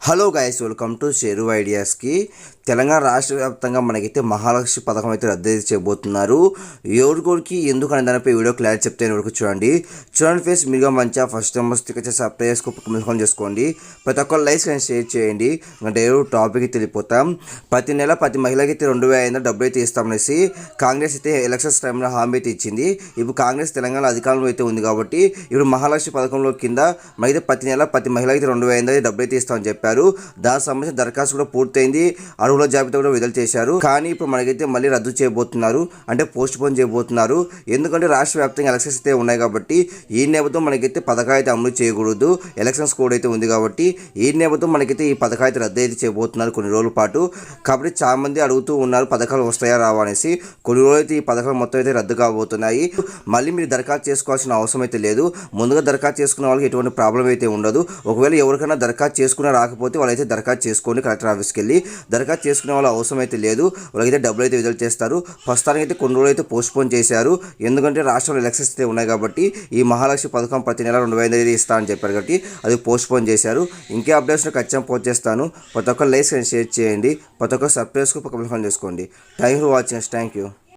Hello guys, welcome to Sheru ఐడియాస్కి. తెలంగాణ రాష్ట్ర వ్యాప్తంగా మనకైతే మహాలక్ష్మి పథకం అయితే రద్దు చేయబోతున్నారు. ఎవరికి ఎందుకు అనే దానిపై వీడియో క్లారిటీ చెప్తే వరకు చూడండి ఫేస్ మీరుగా మంచిగా ఫస్ట్ టైం వచ్చి సబ్స్క్రైబ్ చేసుకోండి. ప్రతి ఒక్క లైక్స్ కానీ షేర్ చేయండి. అంటే టాపిక్ తెలిపోతాం. ప్రతి నెల ప్రతి మహిళకి అయితే 2,500 డబ్బులు అయితే ఇస్తామనేసి కాంగ్రెస్ అయితే ఎలక్షన్స్ టైంలో హామీ అయితే ఇచ్చింది. ఇప్పుడు కాంగ్రెస్ తెలంగాణ అధికారంలో అయితే ఉంది కాబట్టి ఇప్పుడు మహాలక్ష్మి పథకంలో కింద మనైతే ప్రతి నెల ప్రతి మహిళకి 2,500 డబ్బులు అయితే ఇస్తామని చెప్పారు. దానికి సంబంధించిన దరఖాస్తు కూడా పూర్తయింది. అర్హుల జాబితా కూడా విడుదల చేశారు. కానీ ఇప్పుడు మనకైతే మళ్ళీ రద్దు చేయబోతున్నారు, అంటే పోస్ట్ పోన్ చేయబోతున్నారు. ఎందుకంటే రాష్ట్ర వ్యాప్తంగా ఎలక్షన్స్ అయితే ఉన్నాయి కాబట్టి ఈ నేపథ్యం మనకైతే పథకాలు అయితే అమలు చేయకూడదు. ఎలక్షన్స్ కోడ్ అయితే ఉంది కాబట్టి ఈ నేపథ్యం మనకైతే ఈ పథకాలు అయితే రద్దు అయితే చేయబోతున్నారు కొన్ని రోజుల పాటు. కాబట్టి చాలా మంది అడుగుతూ ఉన్నారు పథకాలు వస్తాయా రావా అనేసి. కొన్ని రోజులు అయితే ఈ పథకాలు మొత్తం అయితే రద్దు కాబోతున్నాయి. మళ్ళీ మీరు దరఖాస్తు చేసుకోవాల్సిన అవసరం అయితే లేదు. ముందుగా దరఖాస్తు చేసుకున్న వాళ్ళకి ఎటువంటి ప్రాబ్లం అయితే ఉండదు. ఒకవేళ ఎవరికైనా దరఖాస్తు చేసుకున్నా రాకపోతే వాళ్ళైతే దరఖాస్తు చేసుకోండి కలెక్టర్ ఆఫీస్కి వెళ్ళి. దరఖాస్తు చేసుకునే వాళ్ళ అవసరం అయితే లేదు. వాళ్ళకైతే డబ్బులు అయితే విడుదల చేస్తారు. ప్రస్తుతానికి అయితే కొన్ని రోజులు అయితే పోస్ట్ పోన్ చేశారు. ఎందుకంటే రాష్ట్రంలో ఎలక్షన్స్ అయితే ఉన్నాయి కాబట్టి ఈ మహాలక్ష్మి పథకం ప్రతి నెల 2,500 ఇస్తా అని చెప్పారు కాబట్టి అది పోస్ట్ పోన్ చేశారు. ఇంకే అప్డేట్స్ ఖచ్చితంగా పోస్ట్ చేస్తాను. ప్రతి ఒక్క లైక్స్ షేర్ చేయండి. ప్రతి ఒక్క సబ్స్క్రైబ్ చేసుకోండి. Thank you for watching. Thank you.